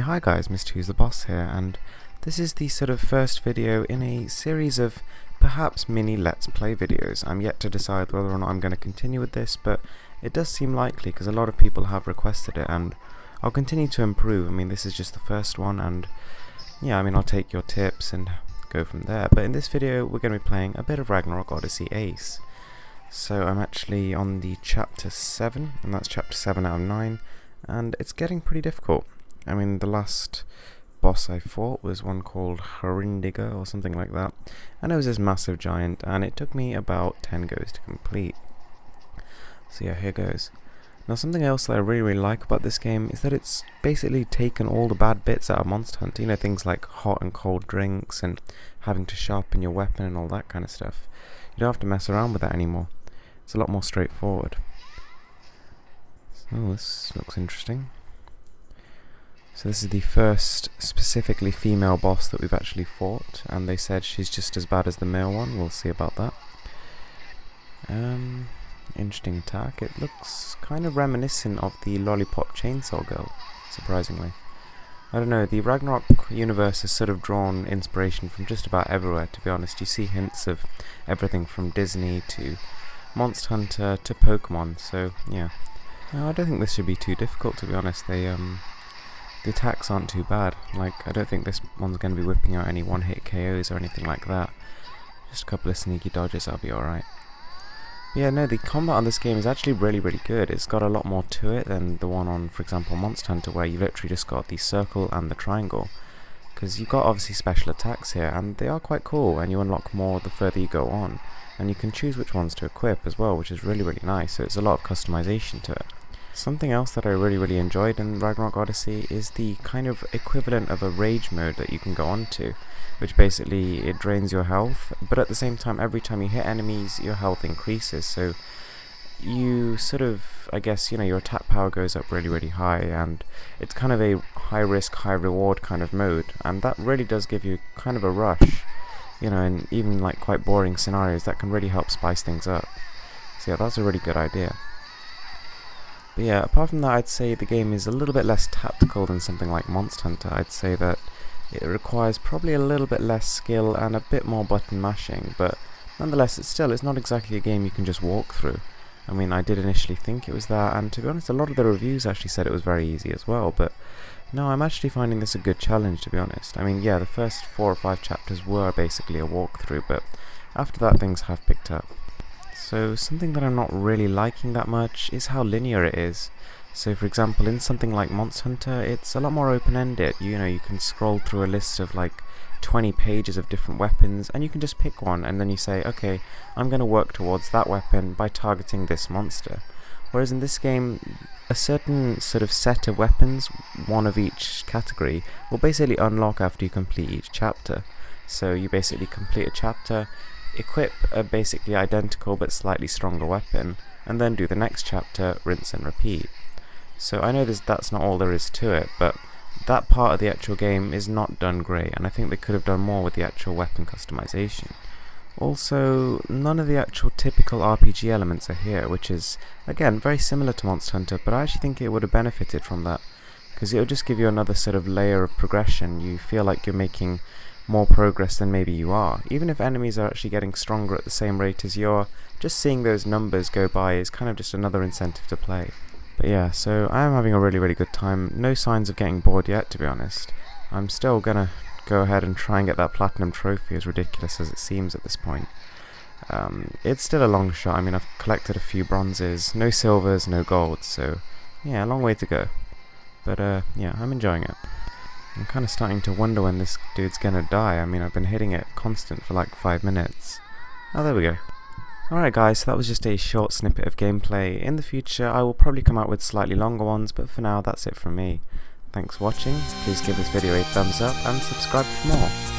Hi guys, Mr. Who's the Boss here, and this is the sort of first video in a series of perhaps mini Let's Play videos. I'm yet to decide whether or not I'm going to continue with this, but it does seem likely because a lot of people have requested it, and I'll continue to improve. I mean, this is just the first one, and yeah, I mean, I'll take your tips and go from there. But in this video, we're going to be playing a bit of Ragnarok Odyssey Ace. So I'm actually on the chapter 7, and that's chapter 7 out of 9, and it's getting pretty difficult. I mean, the last boss I fought was one called Harindiga or something like that, and it was this massive giant, and it took me about 10 goes to complete. So yeah, here goes. Now, something else that I really like about this game is that it's basically taken all the bad bits out of Monster Hunter. You know, things like hot and cold drinks and having to sharpen your weapon and all that kind of stuff. You don't have to mess around with that anymore. It's a lot more straightforward. So this looks interesting. So this is the first specifically female boss that we've actually fought, and they said she's just as bad as the male one. We'll see about that. Interesting attack. It looks kind of reminiscent of the Lollipop Chainsaw Girl, surprisingly. I don't know, the Ragnarok universe has sort of drawn inspiration from just about everywhere, to be honest. You see hints of everything from Disney to Monster Hunter to Pokemon, so yeah. I don't think this should be too difficult, to be honest. The attacks aren't too bad. Like, I don't think this one's going to be whipping out any one-hit KOs or anything like that. Just a couple of sneaky dodges, I'll be alright. Yeah, no, the combat on this game is actually really good. It's got a lot more to it than the one on, for example, Monster Hunter, where you literally just got the circle and the triangle. Because you've got obviously special attacks here, and they are quite cool, and you unlock more the further you go on. And you can choose which ones to equip as well, which is really nice, so it's a lot of customization to it. Something else that I really enjoyed in Ragnarok Odyssey is the kind of equivalent of a rage mode that you can go on to, which basically it drains your health, but at the same time every time you hit enemies your health increases, so you sort of, I guess, you know, your attack power goes up really high, and it's kind of a high risk, high reward kind of mode, and that really does give you kind of a rush, you know, and even like quite boring scenarios that can really help spice things up. So yeah, that's a really good idea. But yeah, apart from that, I'd say the game is a little bit less tactical than something like Monster Hunter. I'd say that it requires probably a little bit less skill and a bit more button mashing, but nonetheless, it's not exactly a game you can just walk through. I mean, I did initially think it was that, and to be honest, a lot of the reviews actually said it was very easy as well, but no, I'm actually finding this a good challenge, to be honest. I mean, yeah, the first 4 or 5 chapters were basically a walkthrough, but after that, things have picked up. So something that I'm not really liking that much is how linear it is. So for example, in something like Monster Hunter, it's a lot more open-ended. You know, you can scroll through a list of like 20 pages of different weapons, and you can just pick one, and then you say, okay, I'm going to work towards that weapon by targeting this monster. Whereas in this game, a certain sort of set of weapons, one of each category, will basically unlock after you complete each chapter. So you basically complete a chapter, equip a basically identical but slightly stronger weapon, and then do the next chapter, rinse and repeat. So I know that's not all there is to it, but that part of the actual game is not done great, and I think they could have done more with the actual weapon customization. Also, none of the actual typical RPG elements are here, which is, again, very similar to Monster Hunter, but I actually think it would have benefited from that, because it would just give you another sort of layer of progression. You feel like you're making more progress than maybe you are. Even if enemies are actually getting stronger at the same rate as you are, just seeing those numbers go by is kind of just another incentive to play. But yeah, so I am having a really good time. No signs of getting bored yet, to be honest. I'm still gonna go ahead and try and get that platinum trophy, as ridiculous as it seems at this point. It's still a long shot. I mean, I've collected a few bronzes, no silvers, no golds, so yeah, a long way to go. But yeah, I'm enjoying it. I'm kind of starting to wonder when this dude's gonna die. I mean, I've been hitting it constant for like 5 minutes. Oh, there we go. Alright guys, so that was just a short snippet of gameplay. In the future, I will probably come out with slightly longer ones, but for now, that's it from me. Thanks for watching, please give this video a thumbs up and subscribe for more.